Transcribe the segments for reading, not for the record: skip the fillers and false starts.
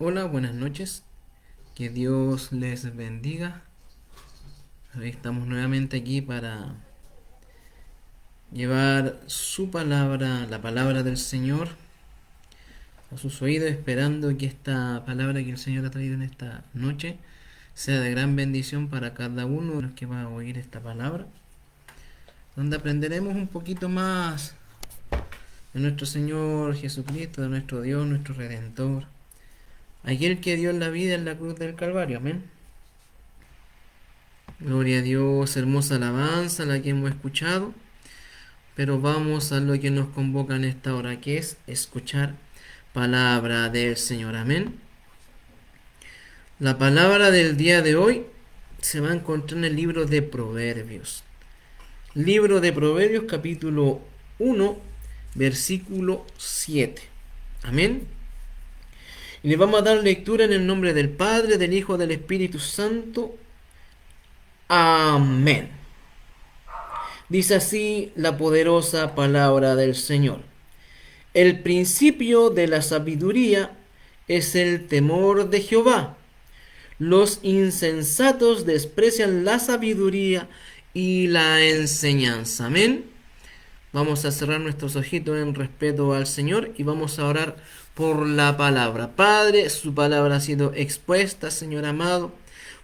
Hola, buenas noches. Que Dios les bendiga. Hoy estamos nuevamente aquí para llevar su palabra, la palabra del Señor, a sus oídos, esperando que esta palabra que el Señor ha traído en esta noche sea de gran bendición para cada uno de los que va a oír esta palabra, donde aprenderemos un poquito más de nuestro Señor Jesucristo, de nuestro Dios, nuestro Redentor, aquel que dio la vida en la cruz del Calvario. Amén. Gloria a Dios, hermosa alabanza la que hemos escuchado, pero vamos a lo que nos convoca en esta hora, que es escuchar palabra del Señor. Amén. La palabra del día de hoy se va a encontrar en el libro de Proverbios. Libro de Proverbios, capítulo 1, versículo 7. Amén. Y le vamos a dar lectura en el nombre del Padre, del Hijo, del Espíritu Santo. Amén. Dice así la poderosa palabra del Señor. El principio de la sabiduría es el temor de Jehová. Los insensatos desprecian la sabiduría y la enseñanza. Amén. Vamos a cerrar nuestros ojitos en respeto al Señor y vamos a orar por la palabra. Padre, su palabra ha sido expuesta, Señor amado.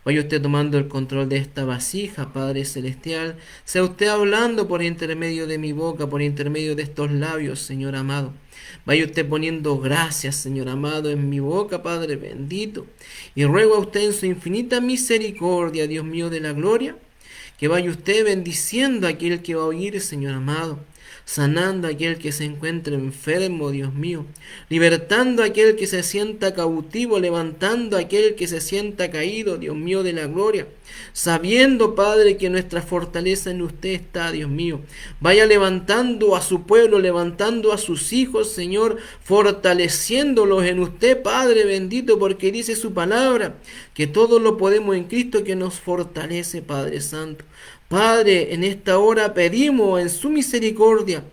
Vaya usted tomando el control de esta vasija, Padre Celestial. Sea usted hablando por intermedio de mi boca, por intermedio de estos labios, Señor amado. Vaya usted poniendo gracias, Señor amado, en mi boca, Padre bendito. Y ruego a usted en su infinita misericordia, Dios mío de la gloria, que vaya usted bendiciendo a aquel que va a oír, Señor amado, sanando a aquel que se encuentre enfermo, Dios mío, libertando a aquel que se sienta cautivo, levantando a aquel que se sienta caído, Dios mío de la gloria, sabiendo, Padre, que nuestra fortaleza en usted está, Dios mío. Vaya levantando a su pueblo, levantando a sus hijos, Señor, fortaleciéndolos en usted, Padre bendito, porque dice su palabra, que todo lo podemos en Cristo que nos fortalece, Padre Santo. Padre, en esta hora pedimos en su misericordia,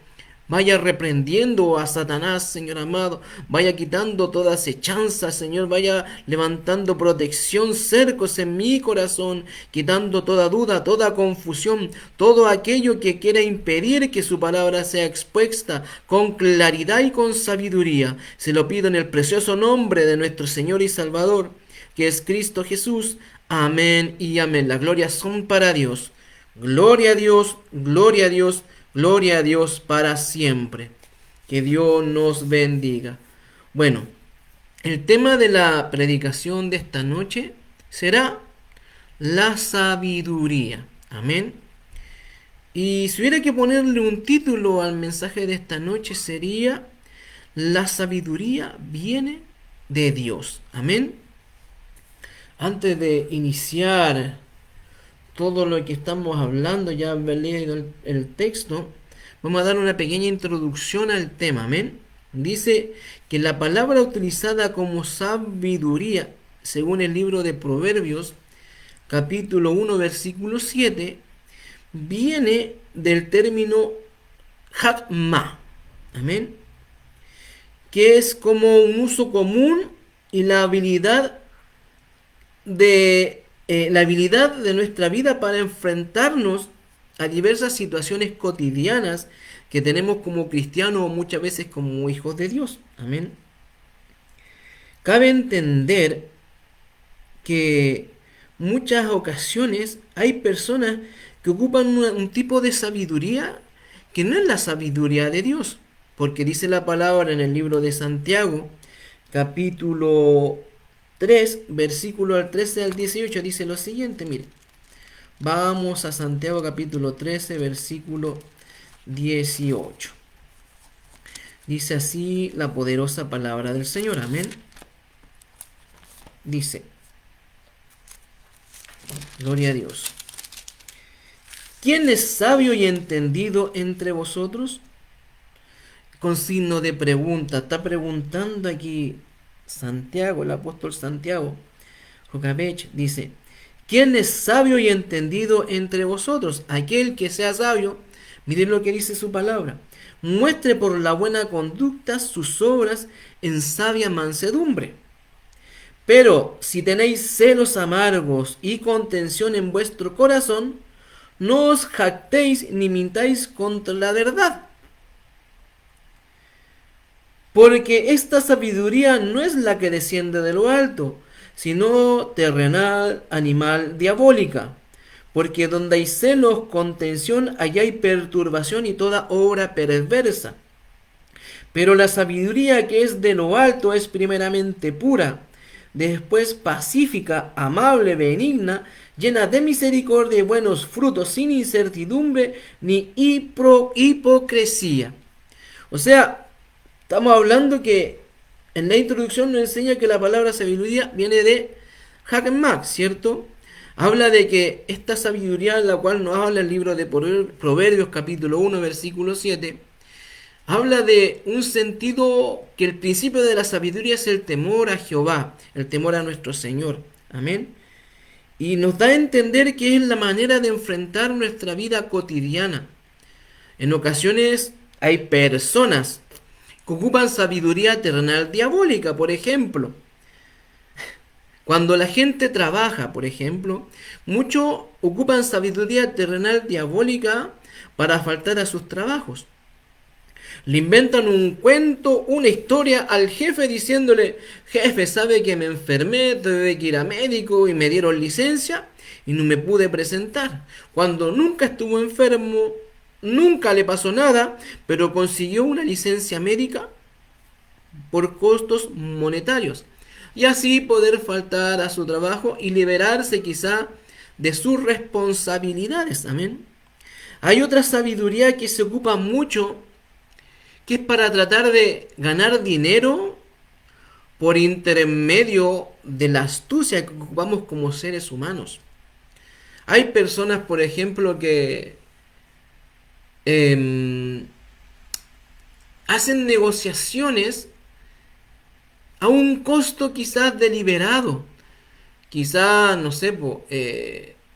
vaya reprendiendo a Satanás, Señor amado, vaya quitando toda acechanza, Señor, vaya levantando protección, cercos en mi corazón, quitando toda duda, toda confusión, todo aquello que quiera impedir que su palabra sea expuesta con claridad y con sabiduría. Se lo pido en el precioso nombre de nuestro Señor y Salvador, que es Cristo Jesús. Amén y amén. Las glorias son para Dios. Gloria a Dios, gloria a Dios, gloria a Dios para siempre. Que Dios nos bendiga. Bueno, el tema de la predicación de esta noche será la sabiduría. Amén. Y si hubiera que ponerle un título al mensaje de esta noche sería: la sabiduría viene de Dios. Amén. Antes de iniciar todo lo que estamos hablando, ya haber leído el texto, vamos a dar una pequeña introducción al tema. Amén. Dice que la palabra utilizada como sabiduría, según el libro de Proverbios, capítulo 1, versículo 7, viene del término hakma. Amén. Que es como un uso común y la habilidad de nuestra vida para enfrentarnos a diversas situaciones cotidianas que tenemos como cristianos o muchas veces como hijos de Dios. Amén. Cabe entender que muchas ocasiones hay personas que ocupan un tipo de sabiduría que no es la sabiduría de Dios, porque dice la palabra en el libro de Santiago, capítulo 3, versículo al 13 al 18, dice lo siguiente, mire. Vamos a Santiago capítulo 13, versículo 18. Dice así la poderosa palabra del Señor. Amén. Dice, gloria a Dios. ¿Quién es sabio y entendido entre vosotros? Con signo de pregunta. Está preguntando aquí Santiago, el apóstol Santiago. Jocabech dice, ¿quién es sabio y entendido entre vosotros? Aquel que sea sabio, miren lo que dice su palabra. Muestre por la buena conducta sus obras en sabia mansedumbre. Pero si tenéis celos amargos y contención en vuestro corazón, no os jactéis ni mintáis contra la verdad. Porque esta sabiduría no es la que desciende de lo alto, sino terrenal, animal, diabólica. Porque donde hay celos, contención, allá hay perturbación y toda obra perversa. Pero la sabiduría que es de lo alto es primeramente pura, después pacífica, amable, benigna, llena de misericordia y buenos frutos, sin incertidumbre ni hipocresía. O sea, estamos hablando que en la introducción nos enseña que la palabra sabiduría viene de Hagenmack, ¿cierto? Habla de que esta sabiduría, en la cual nos habla el libro de Proverbios capítulo 1 versículo 7, habla de un sentido que el principio de la sabiduría es el temor a Jehová, el temor a nuestro Señor. Amén. Y nos da a entender que es la manera de enfrentar nuestra vida cotidiana. En ocasiones hay personas que ocupan sabiduría terrenal diabólica, por ejemplo. Cuando la gente trabaja, por ejemplo, muchos ocupan sabiduría terrenal diabólica para faltar a sus trabajos. Le inventan un cuento, una historia al jefe diciéndole: jefe, sabe que me enfermé, tuve que ir a médico y me dieron licencia y no me pude presentar. Cuando nunca estuvo enfermo, nunca le pasó nada, pero consiguió una licencia médica por costos monetarios. Y así poder faltar a su trabajo y liberarse quizá de sus responsabilidades. Amén. Hay otra sabiduría que se ocupa mucho, que es para tratar de ganar dinero por intermedio de la astucia que ocupamos como seres humanos. Hay personas, por ejemplo, que eh, hacen negociaciones a un costo quizás deliberado. Quizás, no sé,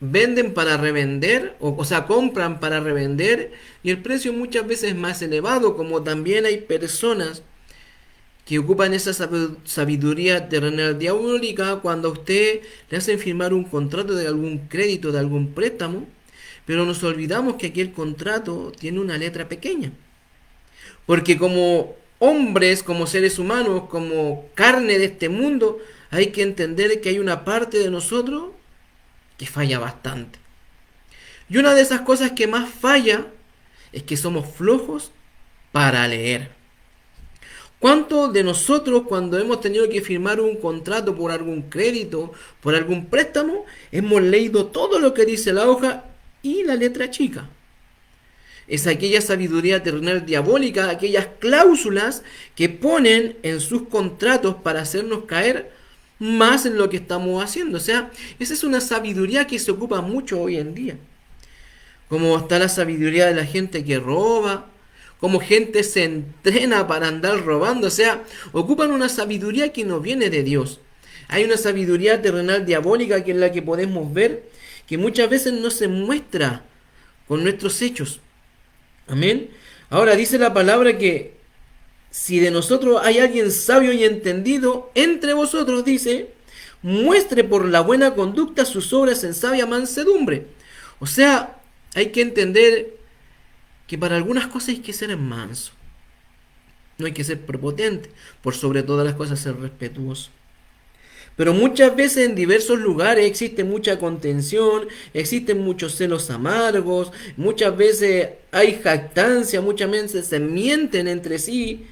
venden para revender, o sea, compran para revender, y el precio muchas veces es más elevado, como también hay personas que ocupan esa sabiduría terrenal diabólica cuando a usted le hacen firmar un contrato de algún crédito, de algún préstamo, pero nos olvidamos que aquí el contrato tiene una letra pequeña. Porque como hombres, como seres humanos, como carne de este mundo, hay que entender que hay una parte de nosotros que falla bastante. Y una de esas cosas que más falla es que somos flojos para leer. ¿Cuántos de nosotros, cuando hemos tenido que firmar un contrato por algún crédito, por algún préstamo, hemos leído todo lo que dice la hoja y la letra chica? Es aquella sabiduría terrenal diabólica, aquellas cláusulas que ponen en sus contratos para hacernos caer más en lo que estamos haciendo. O sea, esa es una sabiduría que se ocupa mucho hoy en día. Como está la sabiduría de la gente que roba, como gente se entrena para andar robando. O sea, ocupan una sabiduría que no viene de Dios. Hay una sabiduría terrenal diabólica que es la que podemos ver, que muchas veces no se muestra con nuestros hechos. Amén. Ahora dice la palabra que si de nosotros hay alguien sabio y entendido, entre vosotros, dice, muestre por la buena conducta sus obras en sabia mansedumbre. O sea, hay que entender que para algunas cosas hay que ser manso. No hay que ser prepotente. Por sobre todas las cosas ser respetuoso. Pero muchas veces en diversos lugares existe mucha contención, existen muchos celos amargos, muchas veces hay jactancia, muchas veces se mienten entre sí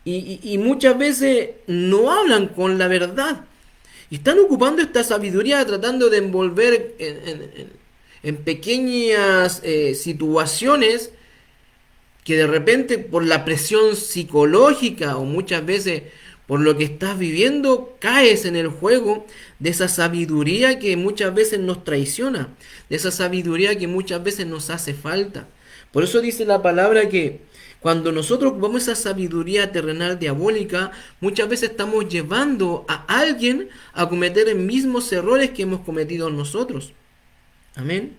y muchas veces no hablan con la verdad. Y están ocupando esta sabiduría tratando de envolver en pequeñas situaciones que de repente por la presión psicológica o muchas veces por lo que estás viviendo caes en el juego de esa sabiduría que muchas veces nos traiciona, de esa sabiduría que muchas veces nos hace falta. Por eso dice la palabra que cuando nosotros ocupamos esa sabiduría terrenal diabólica, muchas veces estamos llevando a alguien a cometer los mismos errores que hemos cometido nosotros. Amén.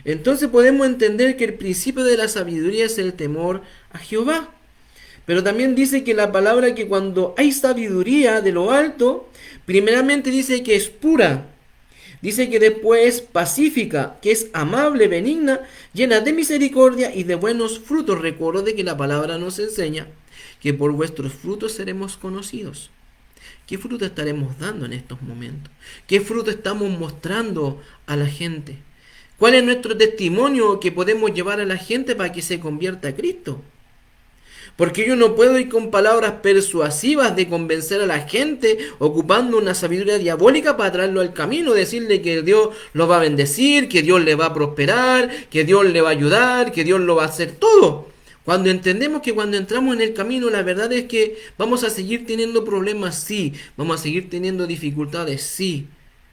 Entonces podemos entender que el principio de la sabiduría es el temor a Jehová. Pero también dice que la palabra que cuando hay sabiduría de lo alto, primeramente dice que es pura. Dice que después es pacífica, que es amable, benigna, llena de misericordia y de buenos frutos. Recuerde que la palabra nos enseña que por vuestros frutos seremos conocidos. ¿Qué fruto estaremos dando en estos momentos? ¿Qué fruto estamos mostrando a la gente? ¿Cuál es nuestro testimonio que podemos llevar a la gente para que se convierta a Cristo? Porque yo no puedo ir con palabras persuasivas de convencer a la gente ocupando una sabiduría diabólica para traerlo al camino, decirle que Dios lo va a bendecir, que Dios le va a prosperar, que Dios le va a ayudar, que Dios lo va a hacer todo. Cuando entendemos que cuando entramos en el camino, la verdad es que vamos a seguir teniendo problemas, sí, vamos a seguir teniendo dificultades, sí.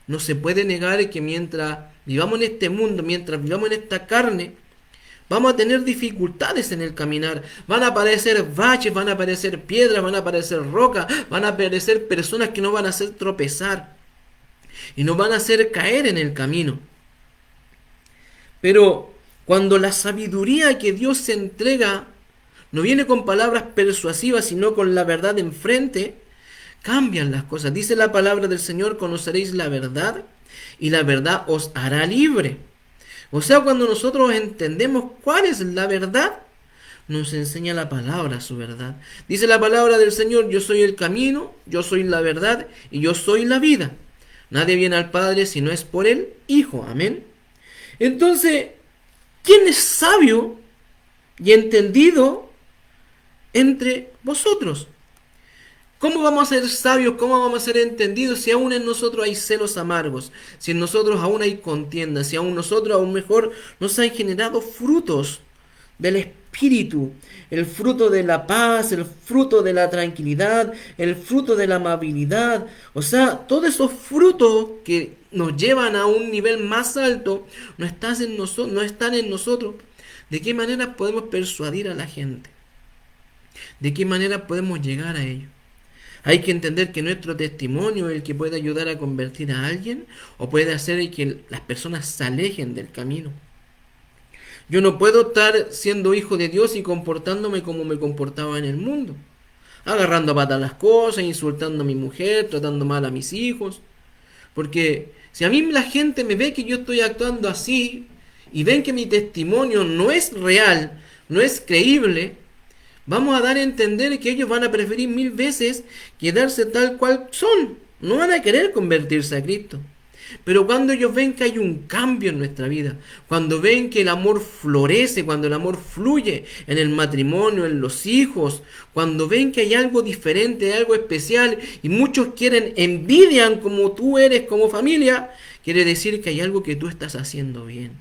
No se puede negar que mientras vivamos en este mundo, mientras vivamos en esta carne, vamos a tener dificultades en el caminar. Van a aparecer baches, van a aparecer piedras, van a aparecer rocas, van a aparecer personas que nos van a hacer tropezar y nos van a hacer caer en el camino. Pero cuando la sabiduría que Dios se entrega no viene con palabras persuasivas, sino con la verdad enfrente, cambian las cosas. Dice la palabra del Señor: conoceréis la verdad y la verdad os hará libre. O sea, cuando nosotros entendemos cuál es la verdad, nos enseña la palabra su verdad. Dice la palabra del Señor: yo soy el camino, yo soy la verdad y yo soy la vida. Nadie viene al Padre si no es por el Hijo. Amén. Entonces, ¿quién es sabio y entendido entre vosotros? ¿Cómo vamos a ser sabios? ¿Cómo vamos a ser entendidos si aún en nosotros hay celos amargos? Si en nosotros aún hay contienda, si aún nosotros aún mejor nos han generado frutos del Espíritu, el fruto de la paz, el fruto de la tranquilidad, el fruto de la amabilidad. O sea, todos esos frutos que nos llevan a un nivel más alto no están en no están en nosotros. ¿De qué manera podemos persuadir a la gente? ¿De qué manera podemos llegar a ellos? Hay que entender que nuestro testimonio es el que puede ayudar a convertir a alguien o puede hacer que las personas se alejen del camino. Yo no puedo estar siendo hijo de Dios y comportándome como me comportaba en el mundo, agarrando a patas las cosas, insultando a mi mujer, tratando mal a mis hijos. Porque si a mí la gente me ve que yo estoy actuando así y ven que mi testimonio no es real, no es creíble, vamos a dar a entender que ellos van a preferir 1000 veces quedarse tal cual son. No van a querer convertirse a Cristo. Pero cuando ellos ven que hay un cambio en nuestra vida, cuando ven que el amor florece, cuando el amor fluye en el matrimonio, en los hijos, cuando ven que hay algo diferente, algo especial, y muchos envidian como tú eres como familia, quiere decir que hay algo que tú estás haciendo bien.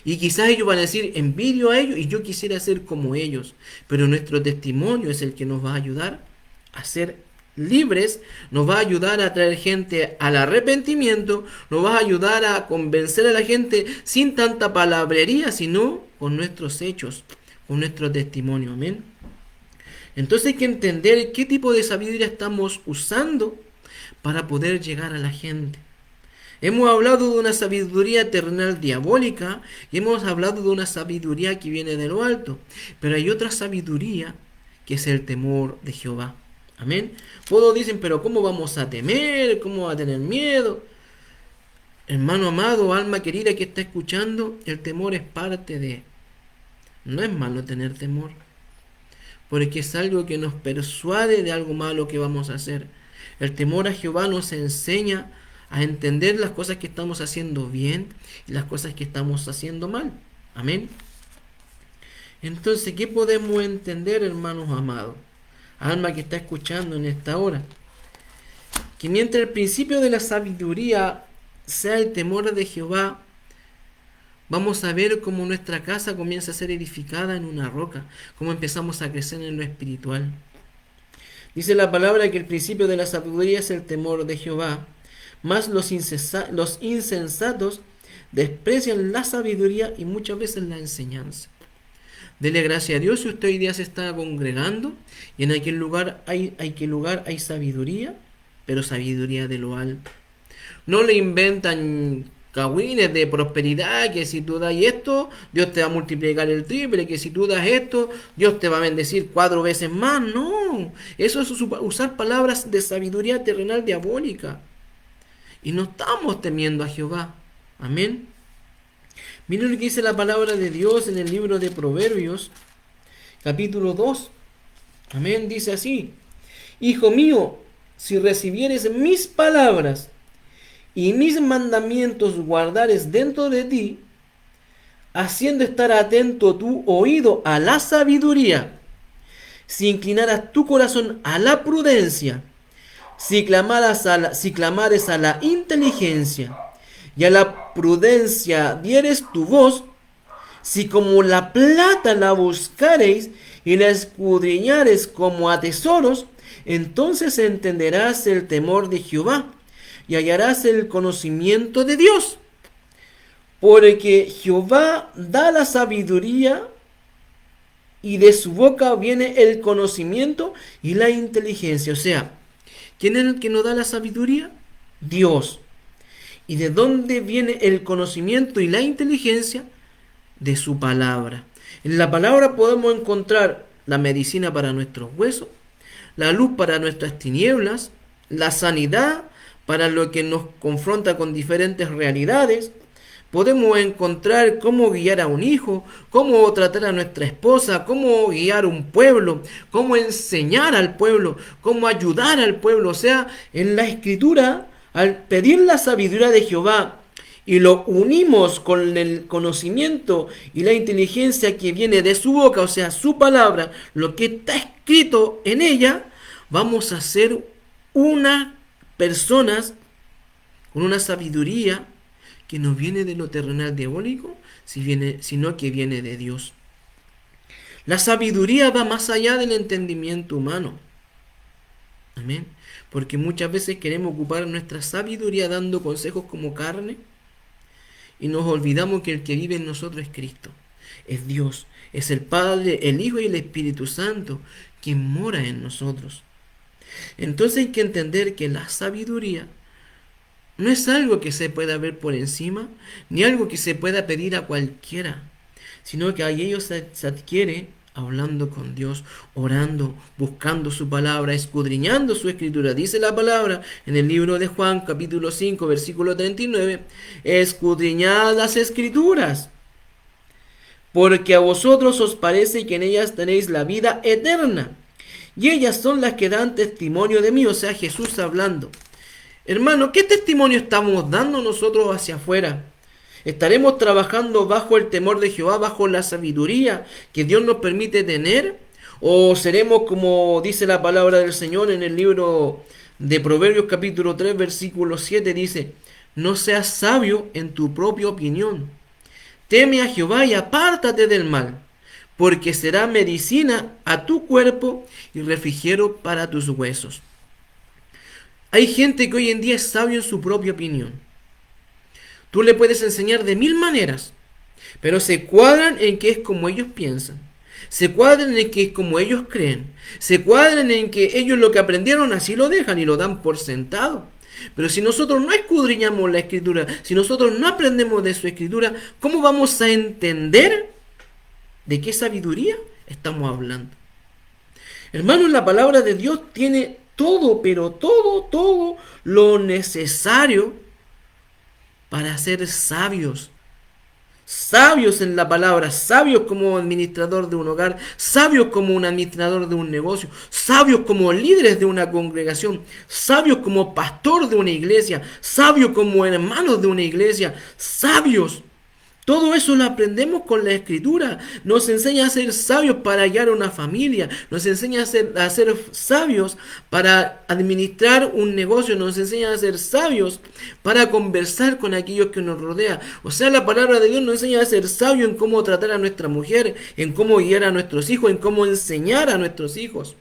Y quizás ellos van a decir: envidio a ellos y yo quisiera ser como ellos. Pero nuestro testimonio es el que nos va a ayudar a ser libres, nos va a ayudar a traer gente al arrepentimiento, nos va a ayudar a convencer a la gente sin tanta palabrería, sino con nuestros hechos, con nuestro testimonio. Amén. Entonces hay que entender qué tipo de sabiduría estamos usando para poder llegar a la gente. Hemos hablado de una sabiduría terrenal diabólica y hemos hablado de una sabiduría que viene de lo alto. Pero hay otra sabiduría que es el temor de Jehová. Amén. Todos dicen: pero ¿cómo vamos a temer? ¿Cómo va a tener miedo? Hermano amado, alma querida que está escuchando, el temor es parte de... No es malo tener temor, porque es algo que nos persuade de algo malo que vamos a hacer. El temor a Jehová nos enseña a entender las cosas que estamos haciendo bien y las cosas que estamos haciendo mal. Amén. Entonces, ¿qué podemos entender, hermanos amados? Alma que está escuchando en esta hora. Que mientras el principio de la sabiduría sea el temor de Jehová, vamos a ver cómo nuestra casa comienza a ser edificada en una roca, cómo empezamos a crecer en lo espiritual. Dice la palabra que el principio de la sabiduría es el temor de Jehová, mas los insensatos desprecian la sabiduría y muchas veces la enseñanza. Dele gracias a Dios si usted hoy día se está congregando y en aquel lugar hay sabiduría, pero sabiduría de lo alto. No le inventan cagüines de prosperidad, que si tú das esto, Dios te va a multiplicar el triple, que si tú das esto, Dios te va a bendecir 4 veces más. No, eso es usar palabras de sabiduría terrenal diabólica. Y no estamos temiendo a Jehová. Amén. Miren lo que dice la palabra de Dios en el libro de Proverbios, capítulo 2. Amén, dice así: Hijo mío, si recibieres mis palabras y mis mandamientos guardares dentro de ti, haciendo estar atento tu oído a la sabiduría, si inclinaras tu corazón a la prudencia, si clamares a la inteligencia y a la prudencia dieres tu voz, si como la plata la buscareis y la escudriñares como a tesoros, entonces entenderás el temor de Jehová y hallarás el conocimiento de Dios. Porque Jehová da la sabiduría y de su boca viene el conocimiento y la inteligencia. O sea, ¿quién es el que nos da la sabiduría? Dios. ¿Y de dónde viene el conocimiento y la inteligencia? De su palabra. En la palabra podemos encontrar la medicina para nuestros huesos, la luz para nuestras tinieblas, la sanidad para lo que nos confronta con diferentes realidades. Podemos encontrar cómo guiar a un hijo, cómo tratar a nuestra esposa, cómo guiar un pueblo, cómo enseñar al pueblo, cómo ayudar al pueblo. O sea, en la escritura, al pedir la sabiduría de Jehová y lo unimos con el conocimiento y la inteligencia que viene de su boca, o sea, su palabra, lo que está escrito en ella, vamos a ser unas personas con una sabiduría que no viene de lo terrenal diabólico, sino que viene de Dios. La sabiduría va más allá del entendimiento humano. Amén. Porque muchas veces queremos ocupar nuestra sabiduría dando consejos como carne y nos olvidamos que el que vive en nosotros es Cristo, es Dios, es el Padre, el Hijo y el Espíritu Santo quien mora en nosotros. Entonces hay que entender que la sabiduría no es algo que se pueda ver por encima, ni algo que se pueda pedir a cualquiera, sino que a ellos se adquiere hablando con Dios, orando, buscando su palabra, escudriñando su escritura. Dice la palabra en el libro de Juan, capítulo 5, versículo 39, escudriñad las escrituras, porque a vosotros os parece que en ellas tenéis la vida eterna, y ellas son las que dan testimonio de mí. O sea, Jesús hablando. Hermano, ¿qué testimonio estamos dando nosotros hacia afuera? ¿Estaremos trabajando bajo el temor de Jehová, bajo la sabiduría que Dios nos permite tener? ¿O seremos como dice la palabra del Señor en el libro de Proverbios capítulo 3, versículo 7? Dice: no seas sabio en tu propia opinión. Teme a Jehová y apártate del mal, porque será medicina a tu cuerpo y refrigerio para tus huesos. Hay gente que hoy en día es sabio en su propia opinión. Tú le puedes enseñar de 1000 maneras, pero se cuadran en que es como ellos piensan. Se cuadran en que es como ellos creen. Se cuadran en que ellos lo que aprendieron así lo dejan y lo dan por sentado. Pero si nosotros no escudriñamos la escritura, si nosotros no aprendemos de su escritura, ¿cómo vamos a entender de qué sabiduría estamos hablando? Hermanos, la palabra de Dios tiene todo, pero todo lo necesario para ser sabios. Sabios en la palabra, sabios como administrador de un hogar, sabios como un administrador de un negocio, sabios como líderes de una congregación, sabios como pastor de una iglesia, sabios como hermanos de una iglesia, sabios. Todo eso lo aprendemos con la escritura. Nos enseña a ser sabios para guiar a una familia. Nos enseña a ser sabios para administrar un negocio. Nos enseña a ser sabios para conversar con aquellos que nos rodean. O sea, la palabra de Dios nos enseña a ser sabios en cómo tratar a nuestra mujer, en cómo guiar a nuestros hijos, en cómo enseñar a nuestros hijos.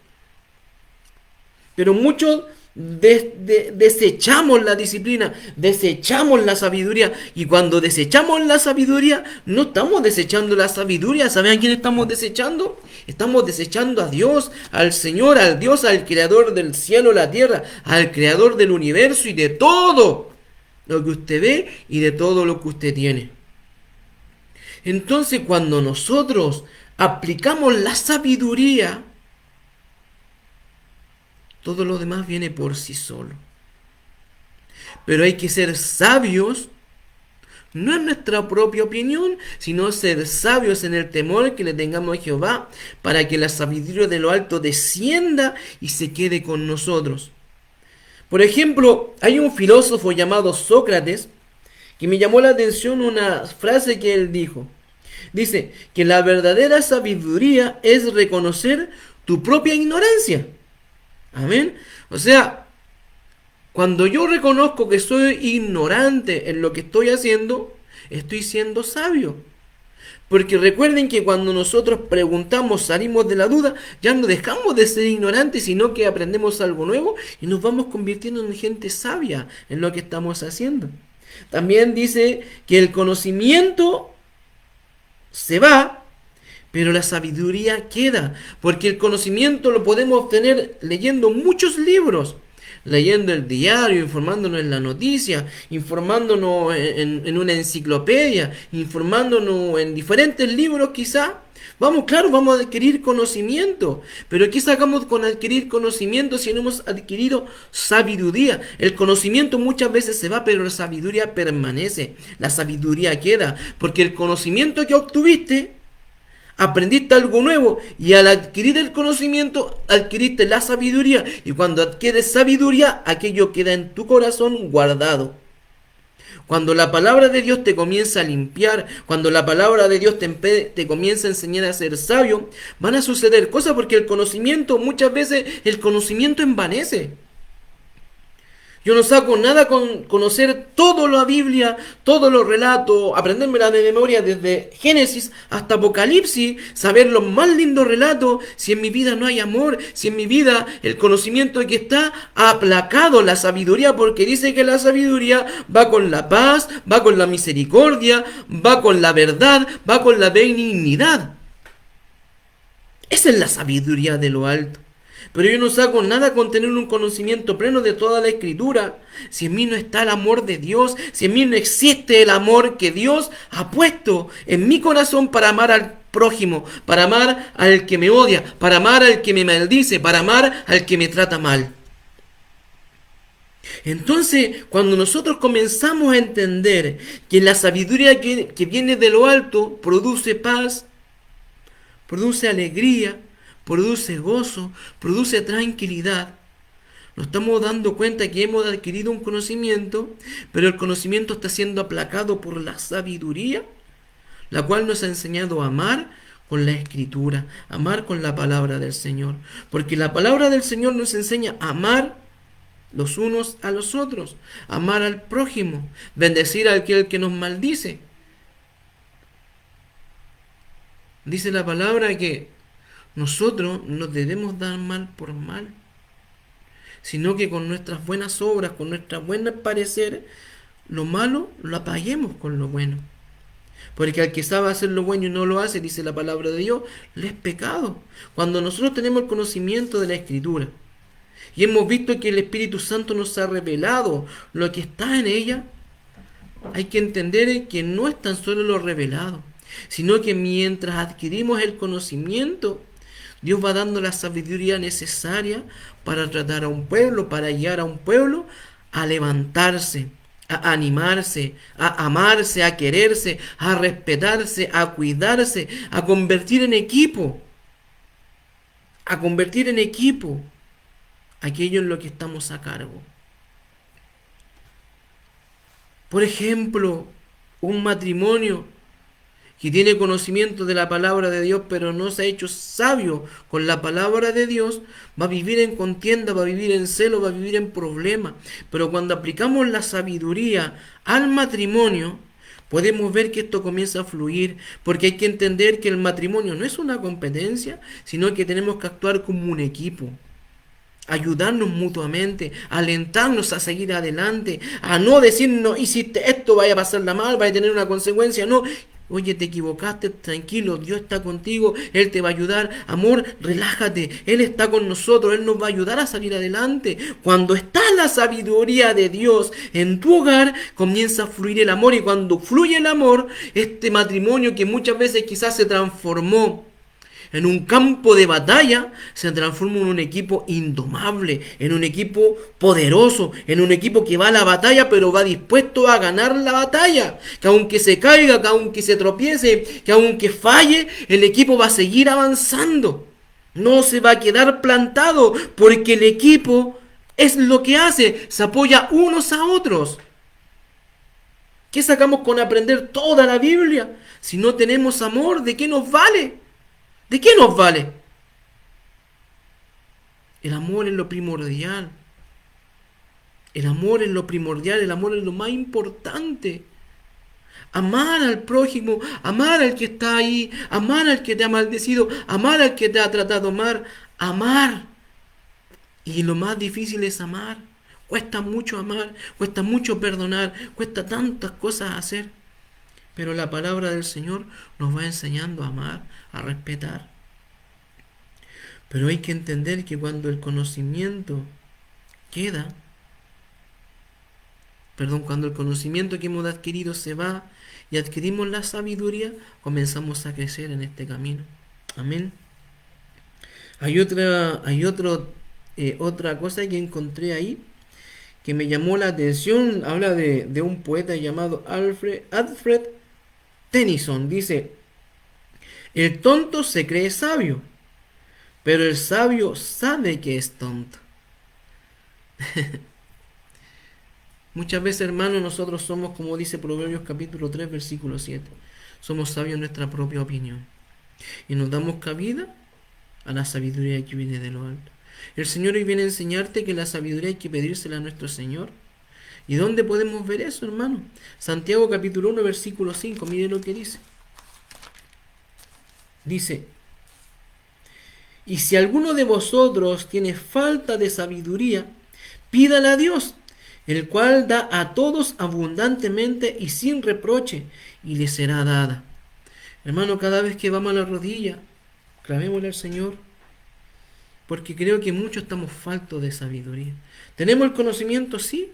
Pero muchos desechamos la disciplina, desechamos la sabiduría, y cuando desechamos la sabiduría no estamos desechando la sabiduría. ¿Saben a quién estamos desechando? Estamos desechando a Dios, al Señor, al Dios, al creador del cielo, la tierra, al creador del universo y de todo lo que usted ve y de todo lo que usted tiene. Entonces, cuando nosotros aplicamos la sabiduría, todo lo demás viene por sí solo. Pero hay que ser sabios, no en nuestra propia opinión, sino ser sabios en el temor que le tengamos a Jehová, para que la sabiduría de lo alto descienda y se quede con nosotros. Por ejemplo, hay un filósofo llamado Sócrates que me llamó la atención una frase que él dijo. Dice que la verdadera sabiduría es reconocer tu propia ignorancia. Amén. O sea, cuando yo reconozco que soy ignorante en lo que estoy haciendo, estoy siendo sabio. Porque recuerden que cuando nosotros preguntamos, salimos de la duda, ya no dejamos de ser ignorantes, sino que aprendemos algo nuevo y nos vamos convirtiendo en gente sabia en lo que estamos haciendo. También dice que el conocimiento se va, pero la sabiduría queda, porque el conocimiento lo podemos obtener leyendo muchos libros, leyendo el diario, informándonos en la noticia, informándonos en una enciclopedia, informándonos en diferentes libros quizá. Vamos, claro, vamos a adquirir conocimiento, pero ¿qué sacamos con adquirir conocimiento si no hemos adquirido sabiduría? El conocimiento muchas veces se va, pero la sabiduría permanece, la sabiduría queda, porque el conocimiento que obtuviste, aprendiste algo nuevo y al adquirir el conocimiento adquiriste la sabiduría, y cuando adquieres sabiduría aquello queda en tu corazón guardado. Cuando la palabra de Dios te comienza a limpiar, cuando la palabra de Dios te comienza a enseñar a ser sabio, van a suceder cosas, porque el conocimiento, muchas veces el conocimiento envanece. Yo no saco nada con conocer toda la Biblia, todos los relatos, aprendérmela de memoria desde Génesis hasta Apocalipsis, saber los más lindos relatos, si en mi vida no hay amor, si en mi vida el conocimiento que está ha aplacado la sabiduría, porque dice que la sabiduría va con la paz, va con la misericordia, va con la verdad, va con la benignidad. Esa es la sabiduría de lo alto. Pero yo no saco nada con tener un conocimiento pleno de toda la Escritura, si en mí no está el amor de Dios, si en mí no existe el amor que Dios ha puesto en mi corazón para amar al prójimo, para amar al que me odia, para amar al que me maldice, para amar al que me trata mal. Entonces, cuando nosotros comenzamos a entender que la sabiduría que viene de lo alto produce paz, produce alegría, produce gozo, produce tranquilidad, nos estamos dando cuenta que hemos adquirido un conocimiento, pero el conocimiento está siendo aplacado por la sabiduría, la cual nos ha enseñado a amar con la Escritura, amar con la palabra del Señor, porque la palabra del Señor nos enseña a amar los unos a los otros, amar al prójimo, bendecir a aquel que nos maldice. Dice la palabra que nosotros no debemos dar mal por mal, sino que con nuestras buenas obras, con nuestro buen parecer, lo malo lo apaguemos con lo bueno. Porque al que sabe hacer lo bueno y no lo hace, dice la palabra de Dios, le es pecado. Cuando nosotros tenemos el conocimiento de la Escritura y hemos visto que el Espíritu Santo nos ha revelado lo que está en ella, hay que entender que no es tan solo lo revelado, sino que mientras adquirimos el conocimiento, Dios va dando la sabiduría necesaria para tratar a un pueblo, para guiar a un pueblo a levantarse, a animarse, a amarse, a quererse, a respetarse, a cuidarse, a convertir en equipo, aquello en lo que estamos a cargo. Por ejemplo, un matrimonio que tiene conocimiento de la palabra de Dios, pero no se ha hecho sabio con la palabra de Dios, va a vivir en contienda, va a vivir en celo, va a vivir en problemas. Pero cuando aplicamos la sabiduría al matrimonio, podemos ver que esto comienza a fluir, porque hay que entender que el matrimonio no es una competencia, sino que tenemos que actuar como un equipo. Ayudarnos mutuamente, alentarnos a seguir adelante, a no decirnos, hiciste esto, vaya a pasarla mal, vaya a tener una consecuencia, no. Oye, te equivocaste, tranquilo, Dios está contigo, Él te va a ayudar. Amor, relájate, Él está con nosotros, Él nos va a ayudar a salir adelante. Cuando está la sabiduría de Dios en tu hogar, comienza a fluir el amor. Y cuando fluye el amor, este matrimonio que muchas veces quizás se transformó en un campo de batalla, se transforma en un equipo indomable, en un equipo poderoso, en un equipo que va a la batalla, pero va dispuesto a ganar la batalla. Que aunque se caiga, que aunque se tropiece, que aunque falle, el equipo va a seguir avanzando. No se va a quedar plantado, porque el equipo es lo que hace, se apoya unos a otros. ¿Qué sacamos con aprender toda la Biblia? Si no tenemos amor, ¿de qué nos vale? ¿De qué nos vale? El amor es lo primordial. El amor es lo primordial, el amor es lo más importante. Amar al prójimo, amar al que está ahí, amar al que te ha maldecido, amar al que te ha tratado mal, amar. Y lo más difícil es amar. Cuesta mucho amar, cuesta mucho perdonar, cuesta tantas cosas hacer. Pero la palabra del Señor nos va enseñando a amar, a respetar. Pero hay que entender que cuando el conocimiento queda, cuando el conocimiento que hemos adquirido se va y adquirimos la sabiduría, comenzamos a crecer en este camino. Amén. Otra cosa que encontré ahí que me llamó la atención. Habla de un poeta llamado Alfred Tennyson. Dice: el tonto se cree sabio, pero el sabio sabe que es tonto. Muchas veces, hermanos, nosotros somos, como dice Proverbios capítulo 3, versículo 7. Somos sabios en nuestra propia opinión. Y nos damos cabida a la sabiduría que viene de lo alto. El Señor hoy viene a enseñarte que la sabiduría hay que pedírsela a nuestro Señor. ¿Y dónde podemos ver eso, hermano? Santiago capítulo 1, versículo 5. Mire lo que dice. Dice: y si alguno de vosotros tiene falta de sabiduría, pídala a Dios, el cual da a todos abundantemente y sin reproche, y le será dada. Hermano, cada vez que vamos a la rodilla, clamémosle al Señor, porque creo que muchos estamos faltos de sabiduría. Tenemos el conocimiento, sí,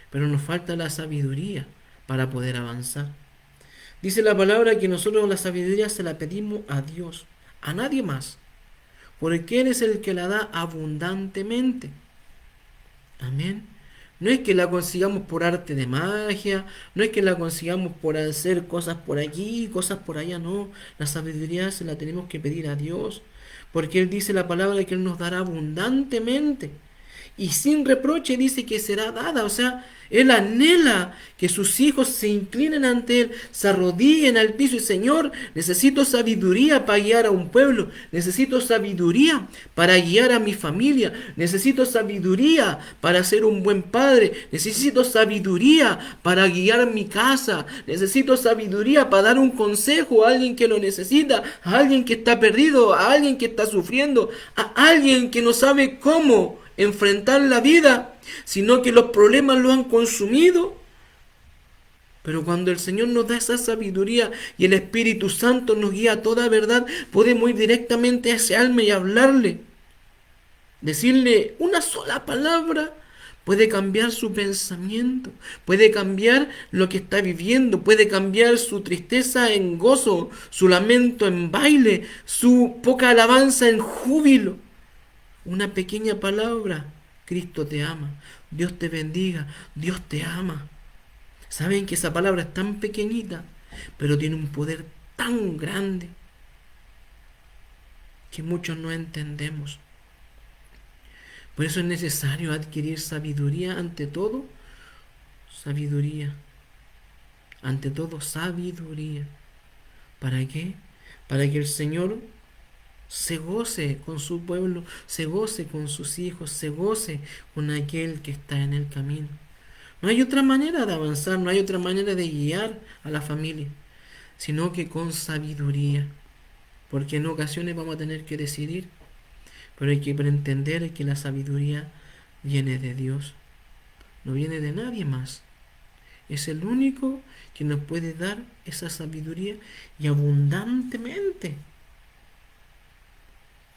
pero nos falta la sabiduría para poder avanzar. Dice la palabra que nosotros la sabiduría se la pedimos a Dios, a nadie más, porque Él es el que la da abundantemente. Amén. No es que la consigamos por arte de magia, no es que la consigamos por hacer cosas por aquí, cosas por allá, no. La sabiduría se la tenemos que pedir a Dios, porque Él dice la palabra que Él nos dará abundantemente. Y sin reproche dice que será dada. O sea, Él anhela que sus hijos se inclinen ante Él, se arrodillen al piso y: Señor, necesito sabiduría para guiar a un pueblo, necesito sabiduría para guiar a mi familia, necesito sabiduría para ser un buen padre, necesito sabiduría para guiar mi casa, necesito sabiduría para dar un consejo a alguien que lo necesita, a alguien que está perdido, a alguien que está sufriendo, a alguien que no sabe cómo enfrentar la vida, sino que los problemas lo han consumido. Pero cuando el Señor nos da esa sabiduría y el Espíritu Santo nos guía a toda verdad, podemos ir directamente a ese alma y hablarle. Decirle una sola palabra puede cambiar su pensamiento, puede cambiar lo que está viviendo, puede cambiar su tristeza en gozo, su lamento en baile, su poca alabanza en júbilo. Una pequeña palabra: Cristo te ama, Dios te bendiga, Dios te ama. Saben que esa palabra es tan pequeñita, pero tiene un poder tan grande que muchos no entendemos. Por eso es necesario adquirir sabiduría ante todo. Sabiduría. Ante todo, sabiduría. ¿Para qué? Para que el Señor se goce con su pueblo, se goce con sus hijos, se goce con aquel que está en el camino. No hay otra manera de avanzar, no hay otra manera de guiar a la familia, sino que con sabiduría. Porque en ocasiones vamos a tener que decidir, pero hay que entender que la sabiduría viene de Dios, no viene de nadie más. Es el único que nos puede dar esa sabiduría y abundantemente,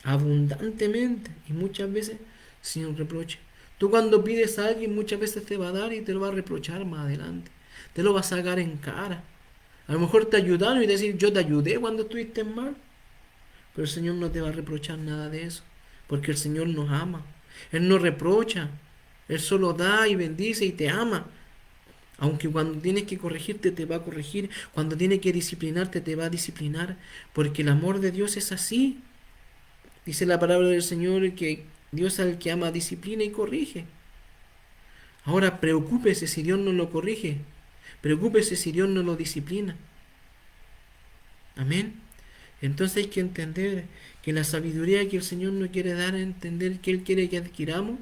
abundantemente y muchas veces sin reproche. Tú cuando pides a alguien muchas veces te va a dar y te lo va a reprochar más adelante. Te lo va a sacar en cara. A lo mejor te ayudaron y decir yo te ayudé cuando estuviste mal. Pero el Señor no te va a reprochar nada de eso. Porque el Señor nos ama. Él no reprocha. Él solo da y bendice y te ama. Aunque cuando tienes que corregirte te va a corregir. Cuando tienes que disciplinarte te va a disciplinar. Porque el amor de Dios es así. Dice la palabra del Señor que Dios al que ama disciplina y corrige. Ahora preocúpese si Dios no lo corrige. Preocúpese si Dios no lo disciplina. Amén. Entonces hay que entender que la sabiduría que el Señor nos quiere dar a entender que Él quiere que adquiramos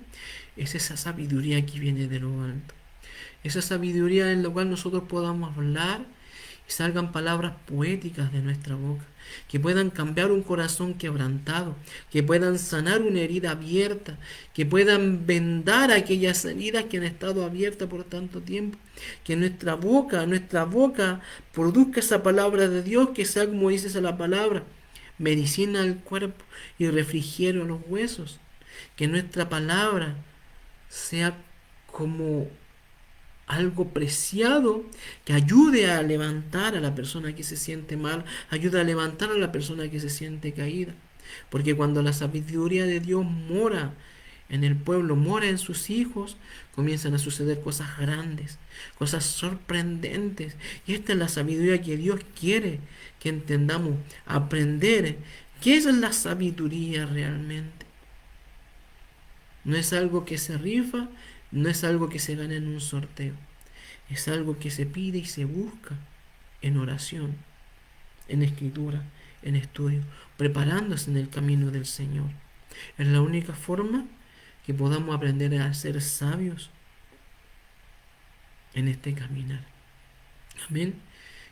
es esa sabiduría que viene de lo alto. Esa sabiduría en la cual nosotros podamos hablar y salgan palabras poéticas de nuestra boca, que puedan cambiar un corazón quebrantado, que puedan sanar una herida abierta, que puedan vendar aquellas heridas que han estado abiertas por tanto tiempo, que nuestra boca produzca esa palabra de Dios, que sea como dice la palabra, medicina al cuerpo y refrigerio a los huesos, que nuestra palabra sea como algo preciado que ayude a levantar a la persona que se siente mal, ayuda a levantar a la persona que se siente caída. Porque cuando la sabiduría de Dios mora en el pueblo, mora en sus hijos, comienzan a suceder cosas grandes, cosas sorprendentes. Y esta es la sabiduría que Dios quiere que entendamos, aprender. ¿Qué es la sabiduría realmente? No es algo que se rifa, no es algo que se gana en un sorteo. Es algo que se pide y se busca en oración, en escritura, en estudio, preparándose en el camino del Señor. Es la única forma que podamos aprender a ser sabios en este caminar. Amén.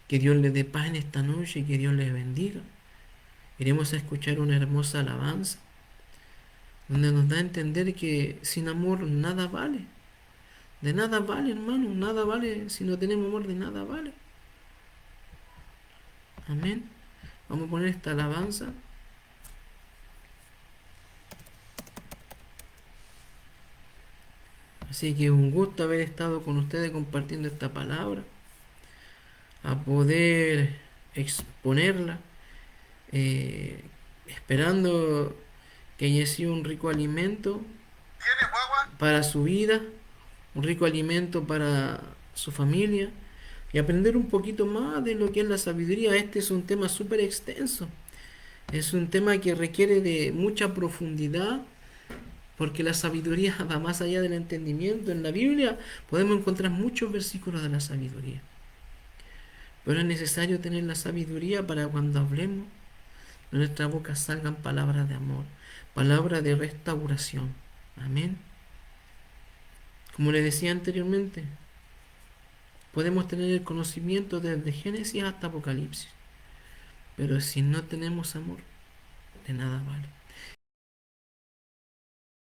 Que Dios les dé paz en esta noche y que Dios les bendiga. Iremos a escuchar una hermosa alabanza donde nos da a entender que sin amor nada vale. De nada vale, hermano, nada vale. Si no tenemos amor, de nada vale. Amén. Vamos a poner esta alabanza. Así que un gusto haber estado con ustedes compartiendo esta palabra, a poder exponerla, esperando que haya sido un rico alimento para su vida, un rico alimento para su familia y aprender un poquito más de lo que es la sabiduría. Este es un tema súper extenso, es un tema que requiere de mucha profundidad porque la sabiduría va más allá del entendimiento. En la Biblia podemos encontrar muchos versículos de la sabiduría, pero es necesario tener la sabiduría para cuando hablemos de nuestra boca salgan palabras de amor, palabras de restauración. Amén. Como les decía anteriormente, podemos tener el conocimiento desde Génesis hasta Apocalipsis, pero si no tenemos amor, de nada vale.